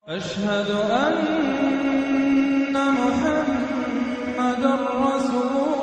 अशहदु अन्ना मुहम्मदुर रसूलुल्लाह।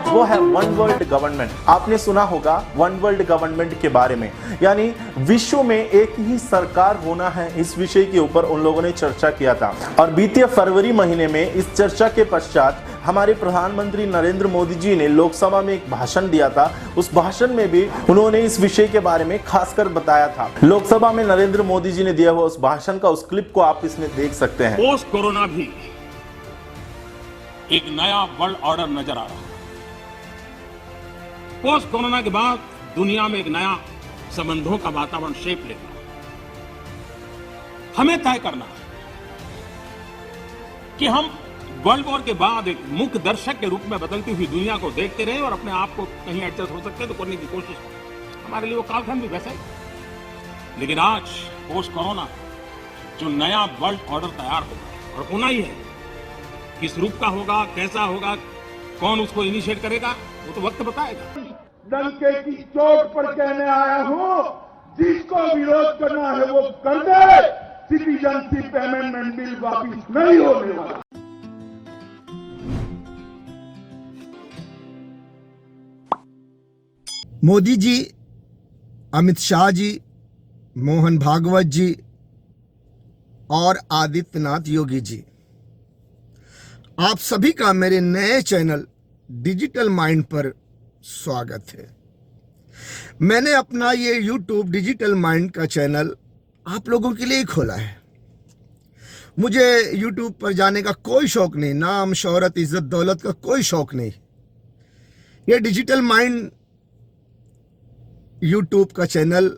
वो है वन वर्ल्ड गवर्नमेंट। आपने सुना होगा वन वर्ल्ड गवर्नमेंट के बारे में, यानी विश्व में एक ही सरकार होना है। इस विषय के ऊपर उन लोगों ने चर्चा किया था और बीते फरवरी महीने में इस चर्चा के पश्चात हमारे प्रधानमंत्री नरेंद्र मोदी जी ने लोकसभा में एक भाषण दिया था। उस भाषण में भी उन्होंने इस विषय के बारे में खासकर बताया था। लोकसभा में नरेंद्र मोदी जी ने दिया हुआ उस भाषण का उस क्लिप को आप इसमें देख सकते हैं। पोस्ट कोरोना भी एक नया वर्ल्ड ऑर्डर नजर आ रहा है। पोस्ट कोरोना के बाद दुनिया में एक नया संबंधों का वातावरण शेप लेगा। हमें तय करना है कि हम वर्ल्ड वॉर के बाद एक मुख्य दर्शक के रूप में बदलती हुई दुनिया को देखते रहे और अपने आप को कहीं एडजस्ट हो सकते तो करने की कोशिश करें। हमारे लिए वो कालखंड भी वैसा ही। लेकिन आज पोस्ट कोरोना जो नया वर्ल्ड ऑर्डर तैयार होगा और होना ही है, किस रूप का होगा, कैसा होगा, कौन उसको इनिशिएट करेगा, वो तो वक्त बताएगा। डंके की चोट पर कहने आया हूं, जिसको विरोध करना है वो कर दे। सिटीजनशिप अमेंडमेंट बिल वापिस नहीं होने वाला। मोदी जी, अमित शाह जी, मोहन भागवत जी और आदित्यनाथ योगी जी, आप सभी का मेरे नए चैनल डिजिटल माइंड पर स्वागत है। मैंने अपना ये YouTube डिजिटल माइंड का चैनल आप लोगों के लिए ही खोला है। मुझे YouTube पर जाने का कोई शौक नहीं, नाम शोहरत इज्जत दौलत का कोई शौक नहीं। ये डिजिटल माइंड YouTube का चैनल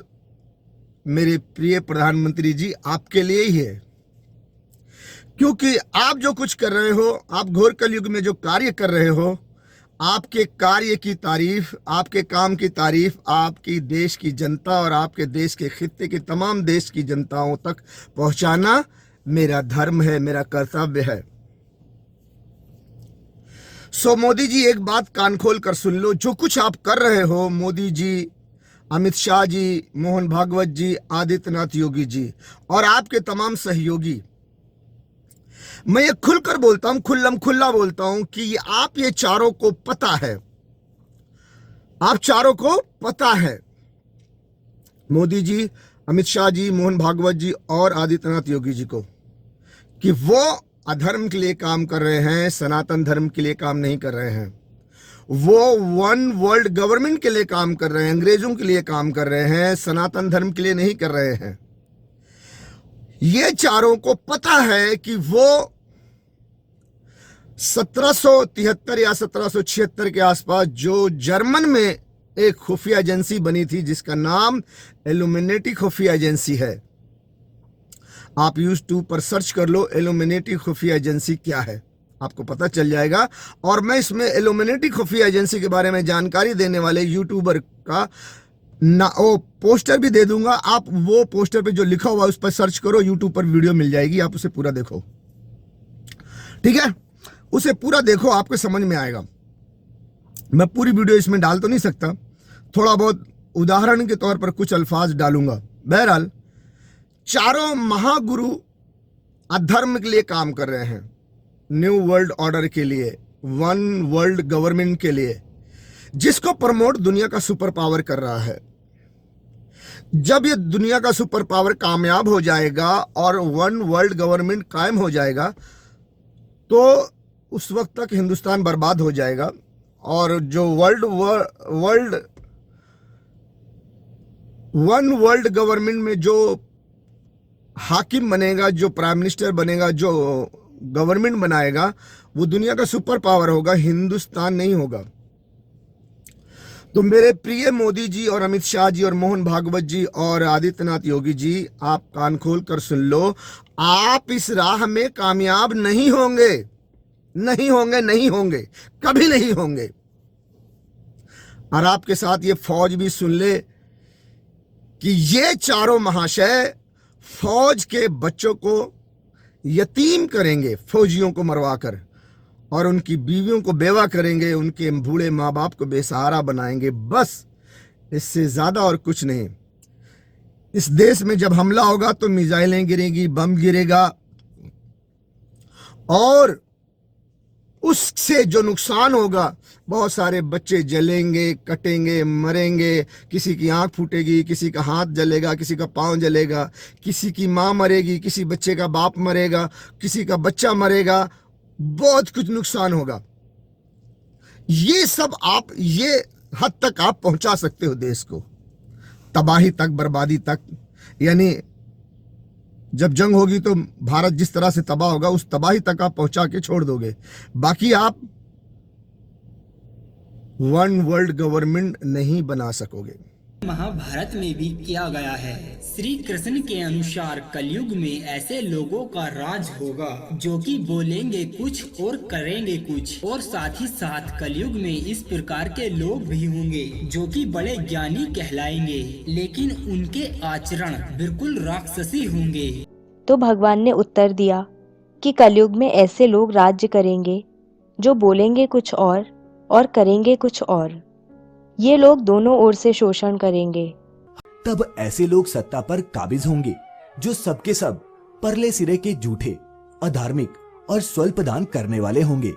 मेरे प्रिय प्रधानमंत्री जी आपके लिए ही है, क्योंकि आप जो कुछ कर रहे हो, आप घोर कलयुग में जो कार्य कर रहे हो, आपके कार्य की तारीफ, आपके काम की तारीफ आपकी देश की जनता और आपके देश के खित्ते की तमाम देश की जनताओं तक पहुंचाना मेरा धर्म है, मेरा कर्तव्य है। सो मोदी जी, एक बात कान खोल कर सुन लो। जो कुछ आप कर रहे हो, मोदी जी, अमित शाह जी, मोहन भागवत जी, आदित्यनाथ योगी जी और आपके तमाम सहयोगी, मैं ये खुलकर बोलता हूं, खुल्ला बोलता हूं कि आप ये चारों को पता है, आप चारों को पता है, मोदी जी, अमित शाह जी, मोहन भागवत जी और आदित्यनाथ योगी जी को, कि वो अधर्म के लिए काम कर रहे हैं, सनातन धर्म के लिए काम नहीं कर रहे हैं। वो वन वर्ल्ड गवर्नमेंट के लिए काम कर रहे हैं, अंग्रेजों के लिए काम कर रहे हैं, सनातन धर्म के लिए नहीं कर रहे हैं। ये चारों को पता है कि वो 1773 या 1776 के आसपास जो जर्मन में एक खुफिया एजेंसी बनी थी जिसका नाम इल्यूमिनेटी खुफिया एजेंसी है। आप YouTube पर सर्च कर लो इल्यूमिनेटी खुफिया एजेंसी क्या है, आपको पता चल जाएगा। और मैं इसमें इल्यूमिनेटी खुफिया एजेंसी के बारे में जानकारी देने वाले यूट्यूबर का वो पोस्टर भी दे दूंगा। आप वो पोस्टर पे जो लिखा हुआ है उस पर सर्च करो, यूट्यूब पर वीडियो मिल जाएगी, आप उसे पूरा देखो, ठीक है? उसे पूरा देखो, आपको समझ में आएगा। मैं पूरी वीडियो इसमें डाल तो नहीं सकता, थोड़ा बहुत उदाहरण के तौर पर कुछ अल्फाज डालूंगा। बहरहाल, चारों महागुरु अधर्म के लिए काम कर रहे हैं, न्यू वर्ल्ड ऑर्डर के लिए, वन वर्ल्ड गवर्नमेंट के लिए, जिसको प्रमोट दुनिया का सुपर पावर कर रहा है। जब ये दुनिया का सुपर पावर कामयाब हो जाएगा और वन वर्ल्ड गवर्नमेंट कायम हो जाएगा, तो उस वक्त तक हिंदुस्तान बर्बाद हो जाएगा। और जो वन वर्ल्ड गवर्नमेंट में जो हाकिम बनेगा, जो प्राइम मिनिस्टर बनेगा, जो गवर्नमेंट बनाएगा, वो दुनिया का सुपर पावर होगा, हिंदुस्तान नहीं होगा। तो मेरे प्रिय मोदी जी और अमित शाह जी और मोहन भागवत जी और आदित्यनाथ योगी जी, आप कान खोल कर सुन लो, आप इस राह में कामयाब नहीं होंगे, नहीं होंगे, नहीं होंगे, कभी नहीं होंगे। और आपके साथ ये फौज भी सुन ले कि ये चारों महाशय फौज के बच्चों को यतीम करेंगे, फौजियों को मरवाकर, और उनकी बीवियों को बेवा करेंगे, उनके बूढ़े माँ बाप को बेसहारा बनाएंगे। बस इससे ज्यादा और कुछ नहीं। इस देश में जब हमला होगा तो मिसाइलें गिरेंगी, बम गिरेगा, और उससे जो नुकसान होगा, बहुत सारे बच्चे जलेंगे, कटेंगे, मरेंगे, किसी की आंख फूटेगी, किसी का हाथ जलेगा, किसी का पांव जलेगा, किसी की माँ मरेगी, किसी बच्चे का बाप मरेगा, किसी का बच्चा मरेगा, बहुत कुछ नुकसान होगा। ये सब आप ये हद तक आप पहुंचा सकते हो देश को, तबाही तक, बर्बादी तक। यानी जब जंग होगी तो भारत जिस तरह से तबाह होगा, उस तबाही तक आप पहुंचा के छोड़ दोगे। बाकी आप वन वर्ल्ड गवर्नमेंट नहीं बना सकोगे। महाभारत में भी किया गया है। श्री कृष्ण के अनुसार कलयुग में ऐसे लोगों का राज होगा जो कि बोलेंगे कुछ और करेंगे कुछ, और साथ ही साथ कलयुग में इस प्रकार के लोग भी होंगे जो कि बड़े ज्ञानी कहलाएंगे, लेकिन उनके आचरण बिल्कुल राक्षसी होंगे। तो भगवान ने उत्तर दिया कि कलयुग में ऐसे लोग राज्य करेंगे जो बोलेंगे कुछ और करेंगे कुछ और। ये लोग दोनों ओर से शोषण करेंगे। तब ऐसे लोग सत्ता पर काबिज होंगे जो सबके सब परले सिरे के झूठे, अधार्मिक और स्वल्प दान करने वाले होंगे।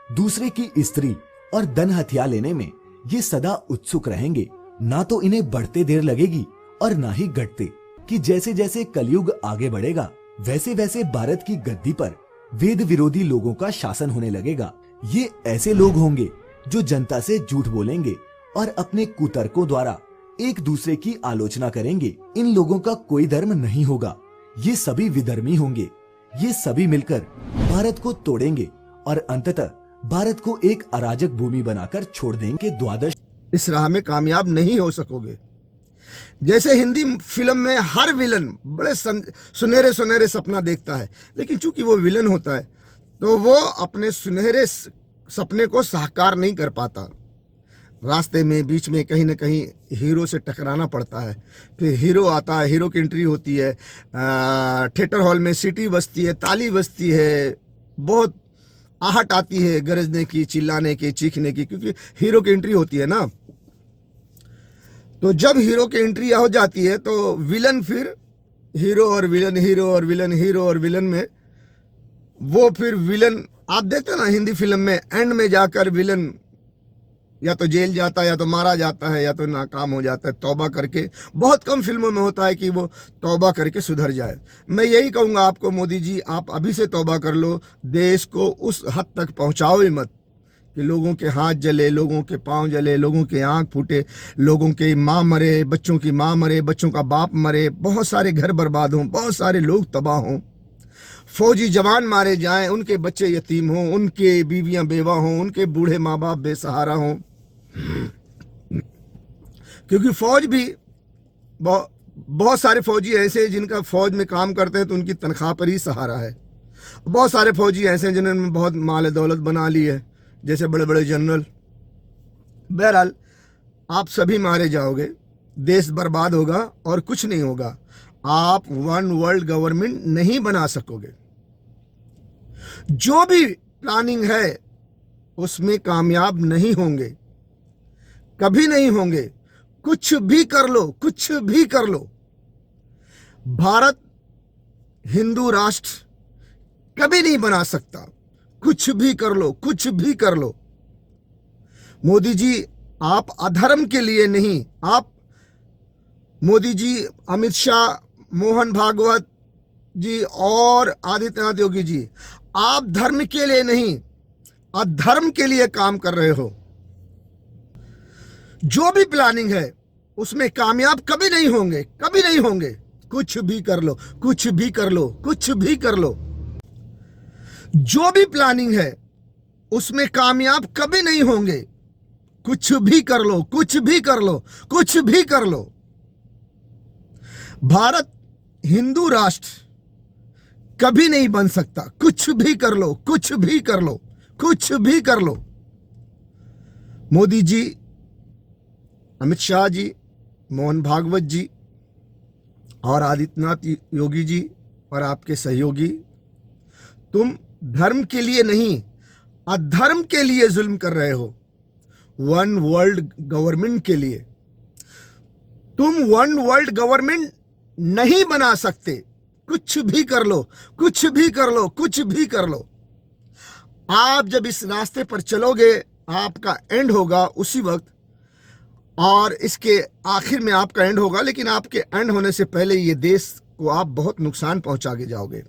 दूसरे की स्त्री और धन हथिया लेने में ये सदा उत्सुक रहेंगे। ना तो इन्हें बढ़ते देर लगेगी और ना ही घटते, कि जैसे जैसे कलयुग आगे बढ़ेगा वैसे वैसे भारत की गद्दी पर वेद विरोधी लोगों का शासन होने लगेगा। ये ऐसे लोग होंगे जो जनता से झूठ बोलेंगे और अपने कुतर्कों द्वारा एक दूसरे की आलोचना करेंगे। इन लोगों का कोई धर्म नहीं होगा, ये सभी विधर्मी होंगे। ये सभी मिलकर भारत को तोड़ेंगे और अंततः भारत को एक अराजक भूमि बनाकर छोड़ देंगे। द्वादश इस राह में कामयाब नहीं हो सकोगे। जैसे हिंदी फिल्म में हर विलन बड़े सुनहरे सुनहरे सपना देखता है, लेकिन चूंकि वो विलन होता है तो वो अपने सुनहरे सपने को साकार नहीं कर पाता। रास्ते में बीच में कहीं ना कहीं हीरो से टकराना पड़ता है। फिर हीरो आता है, हीरो की एंट्री होती है, थिएटर हॉल में सीटी बजती है, ताली बजती है, बहुत आहट आती है गरजने की, चिल्लाने की, चीखने की, क्योंकि हीरो की एंट्री होती है ना। तो जब हीरो की एंट्री हो जाती है तो विलन फिर हीरो और विलन, हीरो और विलन, हीरो और विलन में वो फिर विलन आप देखते ना हिंदी फिल्म में एंड में जाकर विलन या तो जेल जाता है, या तो मारा जाता है, या तो नाकाम हो जाता है तौबा करके। बहुत कम फिल्मों में होता है कि वो तौबा करके सुधर जाए। मैं यही कहूँगा आपको, मोदी जी आप अभी से तौबा कर लो। देश को उस हद तक पहुँचाओ ही मत कि लोगों के हाथ जले, लोगों के पाँव जले, लोगों के आँख फूटे, लोगों की माँ मरे, बच्चों की माँ मरे, बच्चों का बाप मरे, बहुत सारे घर बर्बाद हों, बहुत सारे लोग तबाह हों, फौजी जवान मारे जाएं, उनके बच्चे यतीम हों, उनके बीवियां बेवा हों, उनके बूढ़े माँ बाप बेसहारा हों। क्योंकि फौज भी बहुत सारे फौजी ऐसे हैं जिनका फौज में काम करते हैं तो उनकी तनख्वाह पर ही सहारा है। बहुत सारे फौजी ऐसे हैं जिन्होंने बहुत माल दौलत बना ली है, जैसे बड़े बड़े जनरल। बहरहाल आप सभी मारे जाओगे, देश बर्बाद होगा और कुछ नहीं होगा। आप वन वर्ल्ड गवर्नमेंट नहीं बना सकोगे। जो भी प्लानिंग है उसमें कामयाब नहीं होंगे, कभी नहीं होंगे। कुछ भी कर लो, कुछ भी कर लो, भारत हिंदू राष्ट्र कभी नहीं बना सकता। कुछ भी कर लो, कुछ भी कर लो। मोदी जी आप अधर्म के लिए नहीं, आप मोदी जी, अमित शाह, मोहन भागवत जी और आदित्यनाथ योगी जी, आप धर्म के लिए नहीं, अधर्म के लिए काम कर रहे हो। जो भी प्लानिंग है उसमें कामयाब कभी नहीं होंगे, कभी नहीं होंगे। कुछ भी कर लो, कुछ भी कर लो, कुछ भी कर लो। जो भी प्लानिंग है उसमें कामयाब कभी नहीं होंगे, कुछ भी कर लो, कुछ भी कर लो, कुछ भी कर लो, भारत हिंदू राष्ट्र कभी नहीं बन सकता। कुछ भी कर लो, कुछ भी कर लो, कुछ भी कर लो। मोदी जी, अमित शाह जी, मोहन भागवत जी और आदित्यनाथ योगी जी और आपके सहयोगी, तुम धर्म के लिए नहीं, अधर्म के लिए जुल्म कर रहे हो। वन वर्ल्ड गवर्नमेंट के लिए तुम वन वर्ल्ड गवर्नमेंट नहीं बना सकते। कुछ भी कर लो, कुछ भी कर लो, कुछ भी कर लो। आप जब इस रास्ते पर चलोगे, आपका एंड होगा उसी वक्त, और इसके आखिर में आपका एंड होगा, लेकिन आपके एंड होने से पहले ये देश को आप बहुत नुकसान पहुंचा के जाओगे।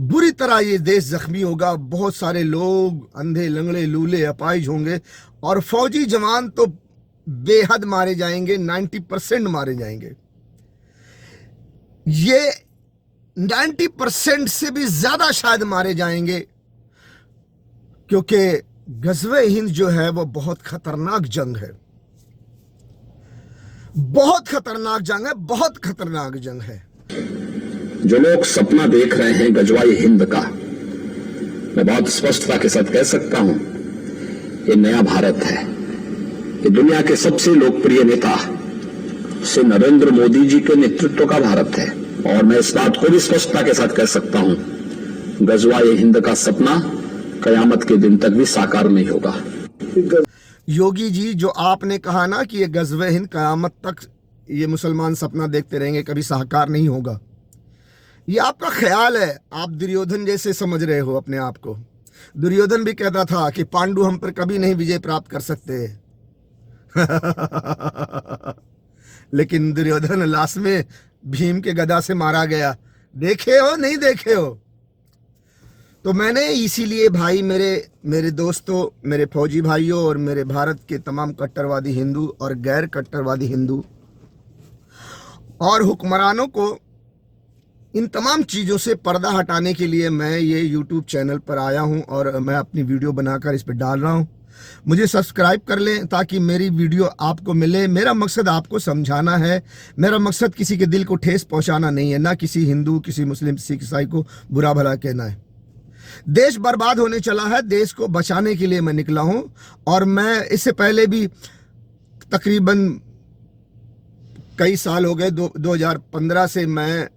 बुरी तरह ये देश जख्मी होगा। बहुत सारे लोग अंधे, लंगड़े, लूले, अपाहिज होंगे, और फौजी जवान तो बेहद मारे जाएंगे, 90% मारे जाएंगे। ये 90% से भी ज्यादा शायद मारे जाएंगे, क्योंकि गज़वे हिंद जो है वो बहुत खतरनाक जंग है, बहुत खतरनाक जंग है, बहुत खतरनाक जंग है। जो लोग सपना देख रहे हैं गजवाए हिंद का, मैं बहुत स्पष्टता के साथ कह सकता हूं, ये नया भारत है। ये दुनिया के सबसे लोकप्रिय नेता श्री नरेंद्र मोदी जी के नेतृत्व का भारत है। और मैं इस बात को भी स्पष्टता के साथ कह सकता हूं, गजवाए हिंद का सपना कयामत के दिन तक भी साकार नहीं होगा। योगी जी, जो आपने कहा ना कि ये गज़वे हिंद कयामत तक ये मुसलमान सपना देखते रहेंगे, कभी साकार नहीं होगा, ये आपका ख्याल है। आप दुर्योधन जैसे समझ रहे हो अपने आप को। दुर्योधन भी कहता था कि पांडु हम पर कभी नहीं विजय प्राप्त कर सकते लेकिन दुर्योधन लास्ट में भीम के गदा से मारा गया। देखे हो, नहीं देखे हो? तो मैंने इसीलिए भाई, मेरे दोस्तों, मेरे फौजी भाइयों और मेरे भारत के तमाम कट्टरवादी हिंदू और गैर कट्टरवादी हिंदू और हुक्मरानों को इन तमाम चीज़ों से पर्दा हटाने के लिए मैं ये YouTube चैनल पर आया हूं, और मैं अपनी वीडियो बनाकर इस पर डाल रहा हूं। मुझे सब्सक्राइब कर लें ताकि मेरी वीडियो आपको मिले। मेरा मकसद आपको समझाना है, मेरा मकसद किसी के दिल को ठेस पहुंचाना नहीं है, ना किसी हिंदू, किसी मुस्लिम, सिख, ईसाई को बुरा भला कहना है। देश बर्बाद होने चला है, देश को बचाने के लिए मैं निकला हूं। और मैं इससे पहले भी तकरीबन कई साल हो गए, 2015 से मैं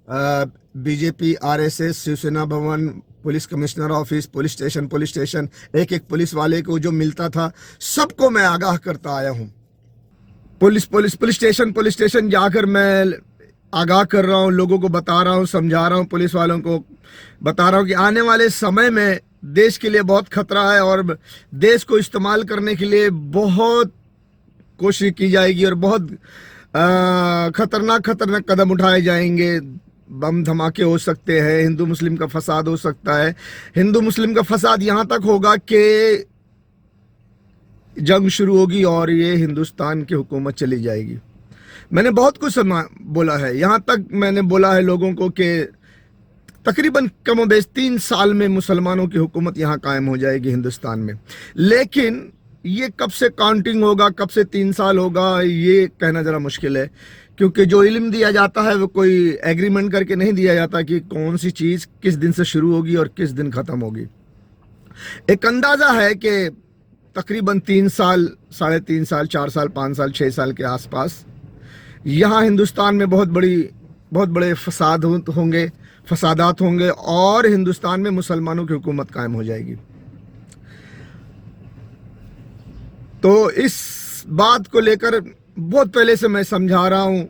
बीजेपी, आरएसएस, शिवसेना भवन, police commissioner office, police station, एक एक पुलिस वाले को जो मिलता था सबको मैं आगाह करता आया हूं। पुलिस स्टेशन जाकर मैं आगाह कर रहा हूं, लोगों को बता रहा हूं, समझा रहा हूं, पुलिस वालों को बता रहा हूं कि आने वाले समय में देश के लिए बहुत खतरा है, और देश को इस्तेमाल करने के लिए बहुत कोशिश की जाएगी, और बहुत खतरनाक कदम उठाए जाएंगे। बम धमाके हो सकते हैं, हिंदू मुस्लिम का फसाद हो सकता है। हिंदू मुस्लिम का फसाद यहाँ तक होगा कि जंग शुरू होगी और ये हिंदुस्तान की हुकूमत चली जाएगी। मैंने बहुत कुछ बोला है, यहाँ तक मैंने बोला है लोगों को कि तकरीबन कमोबेश 3 साल में मुसलमानों की हुकूमत यहाँ कायम हो जाएगी हिंदुस्तान में। लेकिन ये कब से काउंटिंग होगा, कब से 3 साल होगा, ये कहना ज़रा मुश्किल है, क्योंकि जो इल्म दिया जाता है वो कोई एग्रीमेंट करके नहीं दिया जाता कि कौन सी चीज़ किस दिन से शुरू होगी और किस दिन ख़त्म होगी। एक अंदाज़ा है कि तकरीबन 3 साल, 3.5 साल, 4 साल, 5 साल, 6 साल के आसपास यहाँ हिंदुस्तान में बहुत बड़े फसादात होंगे और हिंदुस्तान में मुसलमानों की हुकूमत कायम हो जाएगी। तो इस बात को लेकर बहुत पहले से मैं समझा रहा हूँ।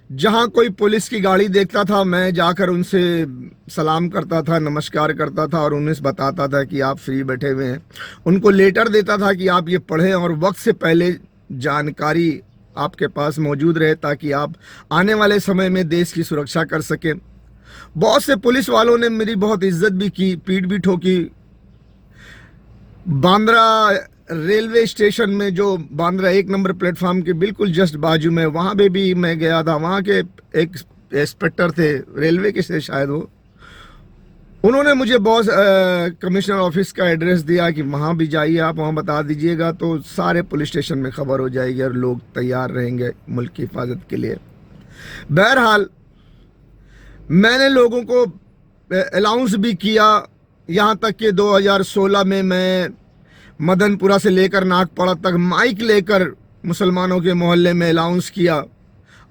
जहाँ कोई पुलिस की गाड़ी देखता था, मैं जाकर उनसे सलाम करता था, नमस्कार करता था और उन्हें बताता था कि आप फ्री बैठे हुए हैं। उनको लेटर देता था कि आप ये पढ़ें और वक्त से पहले जानकारी आपके पास मौजूद रहे ताकि आप आने वाले समय में देश की सुरक्षा कर सकें। बहुत से पुलिस वालों ने मेरी बहुत इज्जत भी की, पीठ भी ठोकी। बांद्रा रेलवे स्टेशन में, जो बांद्रा 1 नंबर प्लेटफार्म के बिल्कुल जस्ट बाजू में, वहाँ पे भी मैं गया था। वहाँ के एक इंस्पेक्टर थे, रेलवे के से शायद उन्होंने मुझे बहुत कमिश्नर ऑफिस का एड्रेस दिया कि वहाँ भी जाइए, आप वहाँ बता दीजिएगा तो सारे पुलिस स्टेशन में खबर हो जाएगी और लोग तैयार रहेंगे मुल्क की हिफाजत के लिए। बहरहाल मैंने लोगों को अलाउंस भी किया, यहाँ तक कि 2016 में मैं मदनपुरा से लेकर नागपाड़ा तक माइक लेकर मुसलमानों के मोहल्ले में अलाउंस किया